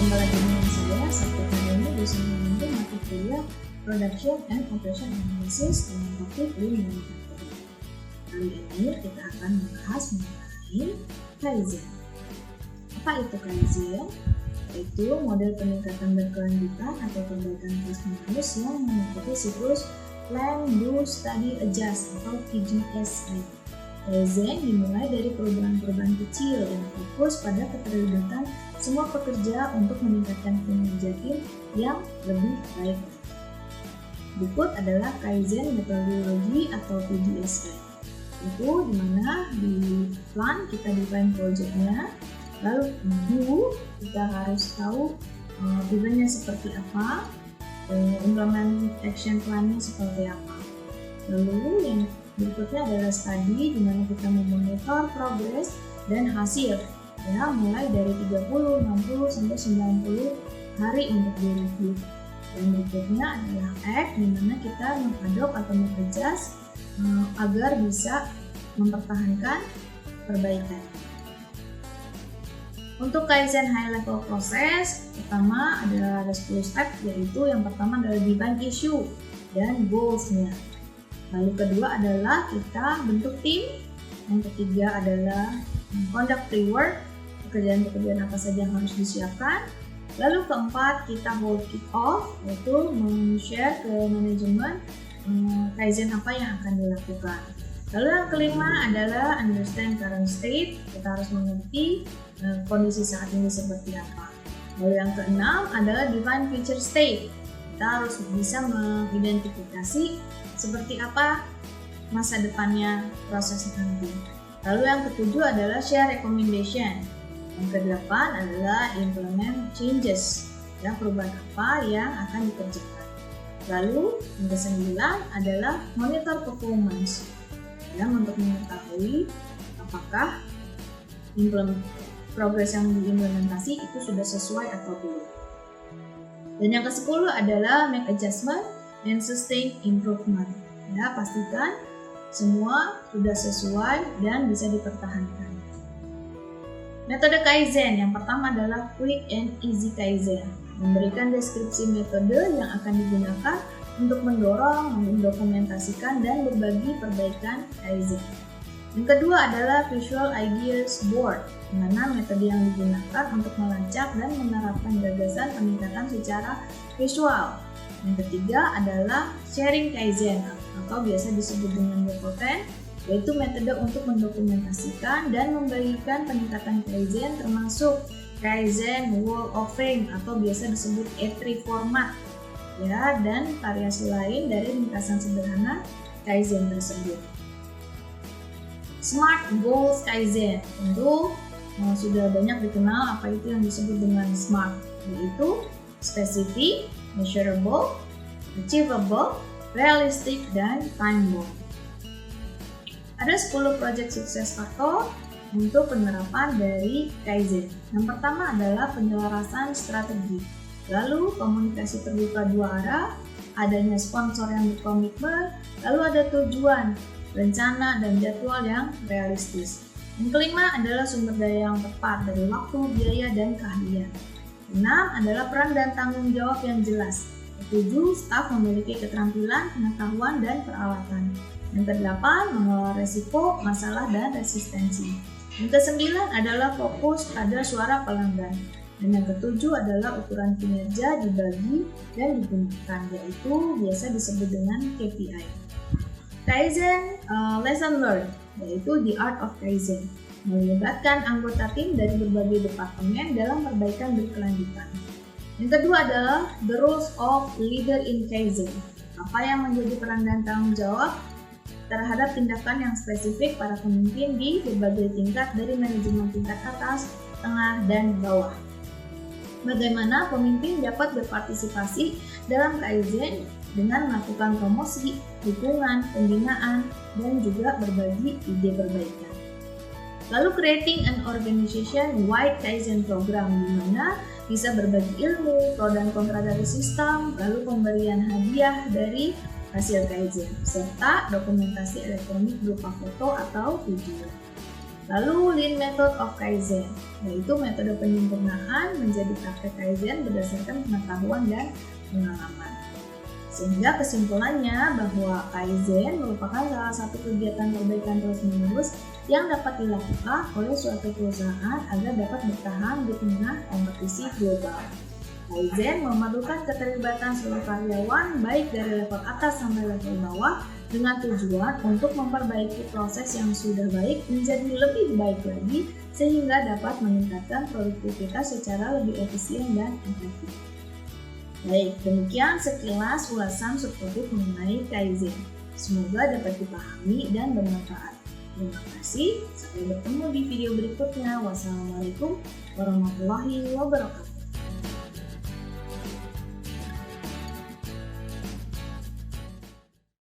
Jumpa lagi dengan saya, Sabtu hari ini bersama dengan mata kuliah Production and Operation Analysis dengan topik Lean Manufacturing. Kali ini kita akan membahas mengenai Kaizen. Apa itu Kaizen? Yaitu model peningkatan berkelanjutan atau perbaikan terus-menerus yang mengikuti siklus Plan, Do, Study, Adjust atau PDSA. Kaizen dimulai dari perubahan-perubahan kecil yang fokus pada keterlibatan semua pekerja untuk meningkatkan kinerja tim yang lebih baik. Berikut adalah Kaizen metodologi atau PDSA. Itu dimana di plan kita define project-nya, lalu do kita harus tahu eventnya seperti apa, implement action plan-nya seperti apa. Lalu yang berikutnya adalah study, di mana kita memonitor progres dan hasil, ya, mulai dari 30, 60, sampai 90 hari untuk direview. Dan berikutnya adalah act, di mana kita mengadop atau mengadjust agar bisa mempertahankan perbaikan. Untuk Kaizen high level process, pertama ada 10 step, yaitu yang pertama adalah define issue dan goals-nya. Lalu kedua adalah kita bentuk tim. Yang ketiga adalah conduct pre-work, pekerjaan-pekerjaan apa saja yang harus disiapkan. Lalu keempat kita hold kick off, yaitu men-share ke manajemen Kaizen apa yang akan dilakukan. Lalu yang kelima adalah understand current state, kita harus mengerti kondisi saat ini seperti apa. Lalu yang keenam adalah define future state, kita harus bisa mengidentifikasi seperti apa masa depannya proses nanti. Lalu yang ketujuh adalah share recommendation. Yang kedelapan adalah implement changes, ya, perubahan apa yang akan dikerjakan. Lalu yang kesembilan adalah monitor performance, ya, untuk mengetahui apakah progres yang diimplementasi itu sudah sesuai atau belum. Dan yang ke-10 adalah make adjustment and sustain improvement. Ya, pastikan semua sudah sesuai dan bisa dipertahankan. Metode Kaizen yang pertama adalah Quick and Easy Kaizen. Memberikan deskripsi metode yang akan digunakan untuk mendorong, mendokumentasikan, dan berbagi perbaikan Kaizen. Yang kedua adalah Visual Ideas Board, di mana metode yang digunakan untuk melacak dan menerapkan gagasan peningkatan secara visual. Yang ketiga adalah Sharing Kaizen atau biasa disebut dengan Yokoten, yaitu metode untuk mendokumentasikan dan membagikan peningkatan Kaizen termasuk Kaizen Wall of Fame atau biasa disebut E3 format, ya, dan variasi lain dari ringkasan sederhana Kaizen tersebut. Smart Goals Kaizen tentu sudah banyak dikenal apa itu yang disebut dengan SMART, yaitu specific, measurable, achievable, realistic, dan time-bound. Ada 10 project sukses faktor untuk penerapan dari Kaizen. Yang pertama adalah penyelarasan strategi, lalu komunikasi terbuka dua arah, adanya sponsor yang berkomitmen, lalu ada tujuan, rencana, dan jadwal yang realistis. Yang kelima adalah sumber daya yang tepat dari waktu, biaya, dan keahlian. 6 adalah peran dan tanggung jawab yang jelas. 7, staf memiliki keterampilan, pengetahuan, dan peralatan. Yang ke-8, mengelola resiko, masalah, dan resistensi. Yang ke-9 adalah fokus pada suara pelanggan. Dan yang ke-7 adalah ukuran kinerja dibagi dan digunakan, yaitu biasa disebut dengan KPI. Kaizen Lesson Learned, yaitu The Art of Kaizen, melibatkan anggota tim dari berbagai departemen dalam perbaikan berkelanjutan. Yang kedua adalah The Roles of Leader in Kaizen, apa yang menjadi peran dan tanggung jawab terhadap tindakan yang spesifik para pemimpin di berbagai tingkat dari manajemen tingkat atas, tengah, dan bawah. Bagaimana pemimpin dapat berpartisipasi dalam Kaizen dengan melakukan promosi, dukungan, pembinaan, dan juga berbagi ide perbaikan. Lalu creating an organization-wide Kaizen program, di mana bisa berbagi ilmu, pro dan kontra dari sistem, lalu pemberian hadiah dari hasil Kaizen, serta dokumentasi elektronik berupa foto atau video. Lalu Lean Method of Kaizen, yaitu metode penyempurnaan menjadi praktek Kaizen berdasarkan pengetahuan dan pengalaman. Sehingga kesimpulannya bahwa Kaizen merupakan salah satu kegiatan perbaikan terus-menerus yang dapat dilakukan oleh suatu perusahaan agar dapat bertahan di tengah kompetisi global. Kaizen memerlukan keterlibatan seluruh karyawan baik dari level atas sampai level bawah dengan tujuan untuk memperbaiki proses yang sudah baik menjadi lebih baik lagi sehingga dapat meningkatkan produktivitas secara lebih efisien dan efektif. Baik, demikian sekilas ulasan subtopik mengenai Kaizen. Semoga dapat dipahami dan bermanfaat. Terima kasih, sampai bertemu di video berikutnya. Wassalamualaikum warahmatullahi wabarakatuh.